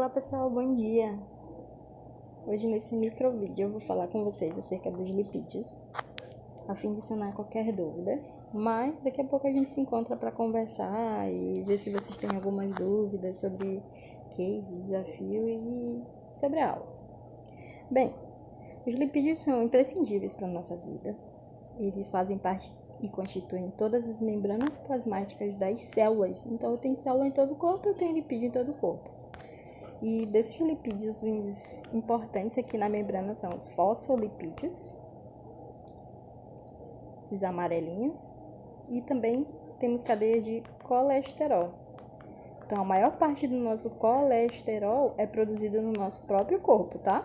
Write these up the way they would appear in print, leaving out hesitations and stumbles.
Olá pessoal, bom dia! Hoje nesse micro vídeo eu vou falar com vocês acerca dos lipídios, a fim de sanar qualquer dúvida, mas daqui a pouco a gente se encontra para conversar e ver se vocês têm algumas dúvidas sobre case, desafio e sobre a aula. Bem, os lipídios são imprescindíveis para a nossa vida. Eles fazem parte e constituem todas as membranas plasmáticas das células. Então, eu tenho célula em todo o corpo, eu tenho lipídio em todo o corpo. E desses lipídios, os importantes aqui na membrana são os fosfolipídios, esses amarelinhos, e também temos cadeias de colesterol. Então, a maior parte do nosso colesterol é produzido no nosso próprio corpo, tá?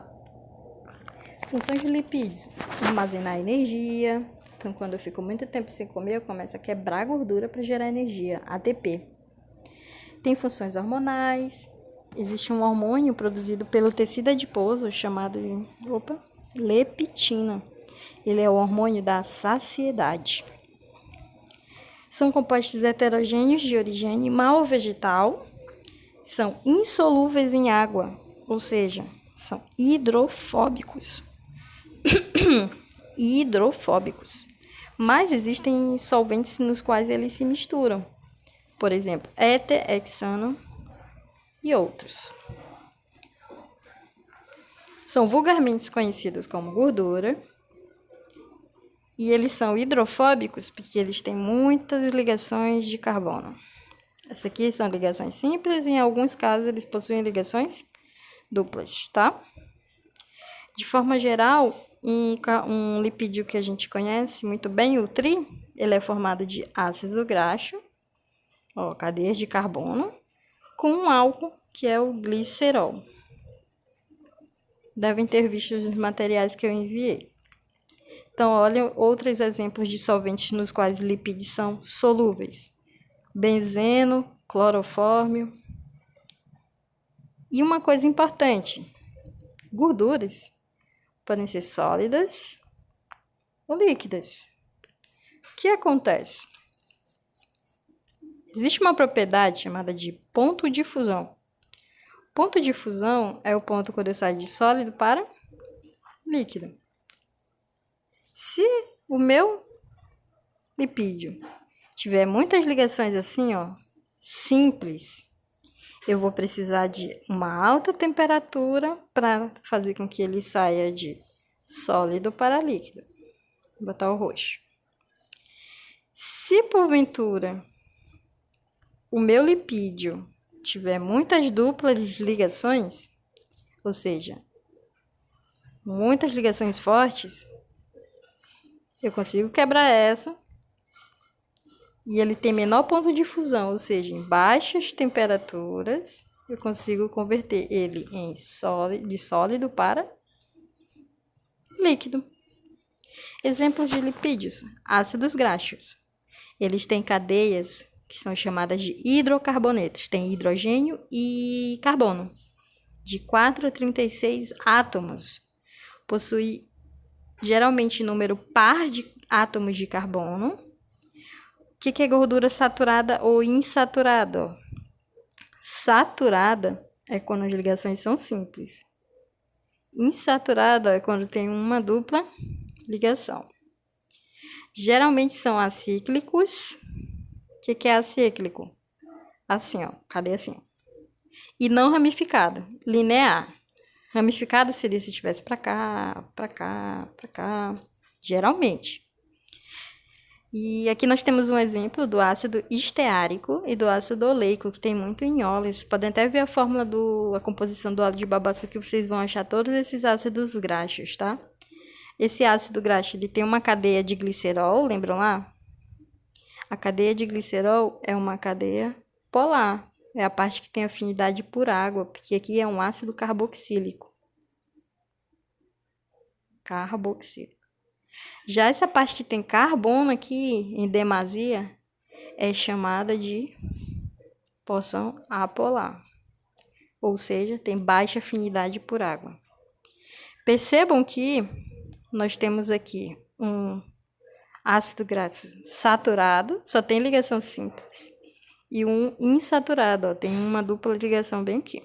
Funções de lipídios: armazenar energia. Então, quando eu fico muito tempo sem comer, eu começo a quebrar gordura para gerar energia, ATP. Tem funções hormonais. Existe um hormônio produzido pelo tecido adiposo chamado de leptina. Ele é o hormônio da saciedade. São compostos heterogêneos de origem animal ou vegetal. São insolúveis em água, ou seja, são hidrofóbicos. Hidrofóbicos. Mas existem solventes nos quais eles se misturam. Por exemplo, éter, hexano e outros. São vulgarmente conhecidos como gordura. E eles são hidrofóbicos porque eles têm muitas ligações de carbono. Essas aqui são ligações simples e em alguns casos eles possuem ligações duplas, tá? De forma geral, um lipídio que a gente conhece muito bem, o tri, ele é formado de ácido graxo, cadeias de carbono, com um álcool, que é o glicerol. Devem ter visto os materiais que eu enviei. Então, olha outros exemplos de solventes nos quais lipídios são solúveis: benzeno, clorofórmio. E uma coisa importante: gorduras podem ser sólidas ou líquidas. O que acontece? Existe uma propriedade chamada de ponto de fusão. Ponto de fusão é o ponto quando eu saio de sólido para líquido. Se o meu lipídio tiver muitas ligações assim, simples, eu vou precisar de uma alta temperatura para fazer com que ele saia de sólido para líquido. Vou botar o roxo. Se porventura o meu lipídio tiver muitas duplas ligações, ou seja, muitas ligações fortes, eu consigo quebrar essa e ele tem menor ponto de fusão, ou seja, em baixas temperaturas eu consigo converter ele de sólido para líquido. Exemplos de lipídios: ácidos graxos. Eles têm cadeias que são chamadas de hidrocarbonetos. Tem hidrogênio e carbono, de 4 a 36 átomos. Possui geralmente número par de átomos de carbono. O que é gordura saturada ou insaturada? Saturada é quando as ligações são simples. Insaturada é quando tem uma dupla ligação. Geralmente são acíclicos. O que é acíclico? Assim, cadeia assim. E não ramificada, linear. Ramificada seria se tivesse para cá, para cá, para cá, geralmente. E aqui nós temos um exemplo do ácido esteárico e do ácido oleico, que tem muito em óleos. Podem até ver a fórmula a composição do óleo de babaçu, que vocês vão achar todos esses ácidos graxos, tá? Esse ácido graxo, ele tem uma cadeia de glicerol, lembram lá? A cadeia de glicerol é uma cadeia polar. É a parte que tem afinidade por água, porque aqui é um ácido carboxílico. Já essa parte que tem carbono aqui, em demasia, é chamada de porção apolar. Ou seja, tem baixa afinidade por água. Percebam que nós temos aqui um ácido graxo saturado, só tem ligação simples. E um insaturado, tem uma dupla ligação bem aqui.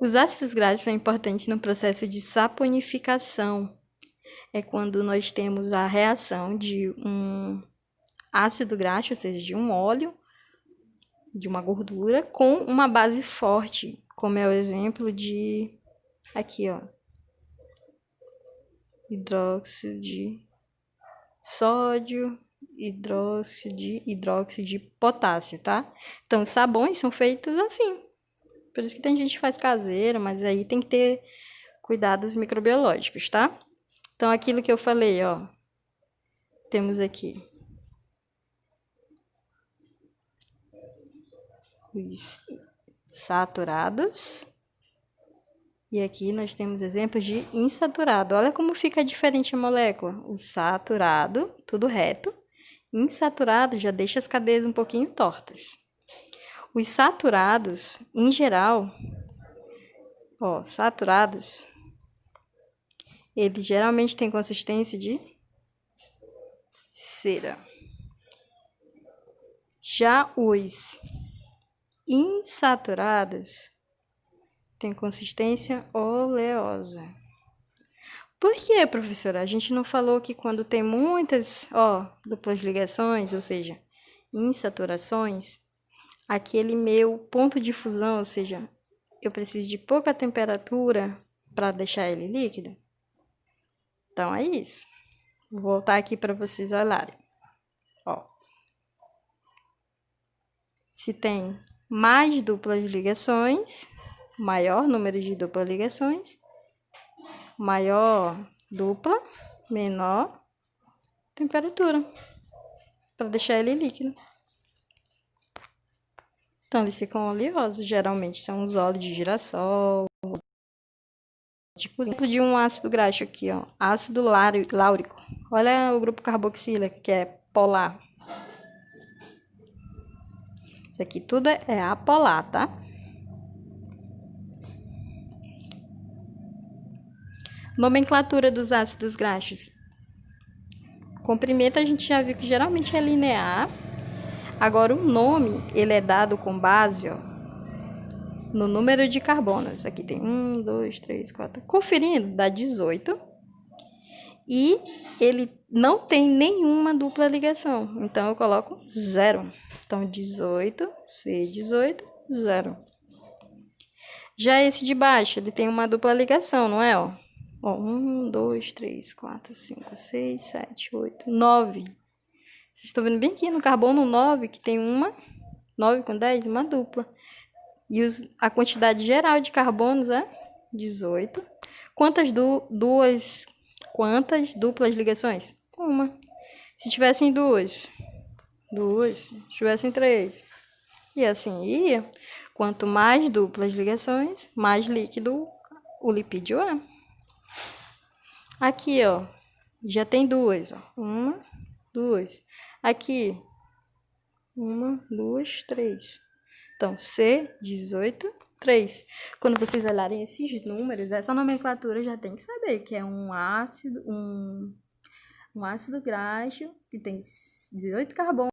Os ácidos graxos são importantes no processo de saponificação. É quando nós temos a reação de um ácido graxo, ou seja, de um óleo, de uma gordura, com uma base forte, como é o exemplo de aqui, ó, hidróxido de sódio, hidróxido de potássio, tá? Então, os sabões são feitos assim. Por isso que tem gente que faz caseiro, mas aí tem que ter cuidados microbiológicos, tá? Então, aquilo que eu falei, ó, temos aqui os saturados. E aqui nós temos exemplos de insaturado. Olha como fica diferente a molécula. O saturado, tudo reto. Insaturado já deixa as cadeias um pouquinho tortas. Os saturados, em geral, ó, saturados, eles geralmente têm consistência de cera. Já os insaturados têm consistência oleosa. Por que, professora? A gente não falou que quando tem muitas, ó, duplas ligações, ou seja, insaturações, aquele meu ponto de fusão, ou seja, eu preciso de pouca temperatura para deixar ele líquido? Então, é isso. Vou voltar aqui para vocês olharem. Ó. Se tem mais duplas ligações, maior número de duplas ligações, maior dupla, menor temperatura, para deixar ele líquido. Então, eles ficam oleosos, geralmente são os óleos de girassol, de cozinha. Exemplo de um ácido graxo aqui, ó, ácido láurico. Olha o grupo carboxila, que é polar. Isso aqui tudo é apolar, tá? Nomenclatura dos ácidos graxos. Comprimento a gente já viu que geralmente é linear. Agora, o nome, ele é dado com base, ó, no número de carbonos. Aqui tem 1, 2, 3, 4. Conferindo, dá 18. E ele não tem nenhuma dupla ligação. Então, eu coloco 0. Então, 18, C18, 0. Já esse de baixo, ele tem uma dupla ligação, não é? Ó, 1, 2, 3, 4, 5, 6, 7, 8, 9. Vocês estão vendo bem aqui no carbono 9, que tem uma, 9 com 10, uma dupla. E a quantidade geral de carbonos é 18. Quantas duplas ligações? Uma. Se tivessem duas. Se tivessem três. E assim ia. Quanto mais duplas ligações, mais líquido o lipídio é. Aqui, ó, já tem duas, ó. 1, 2. Aqui, 1, 2, 3. Então, C18, 3. Quando vocês olharem esses números, essa nomenclatura já tem que saber que é um ácido graxo que tem 18 carbonos.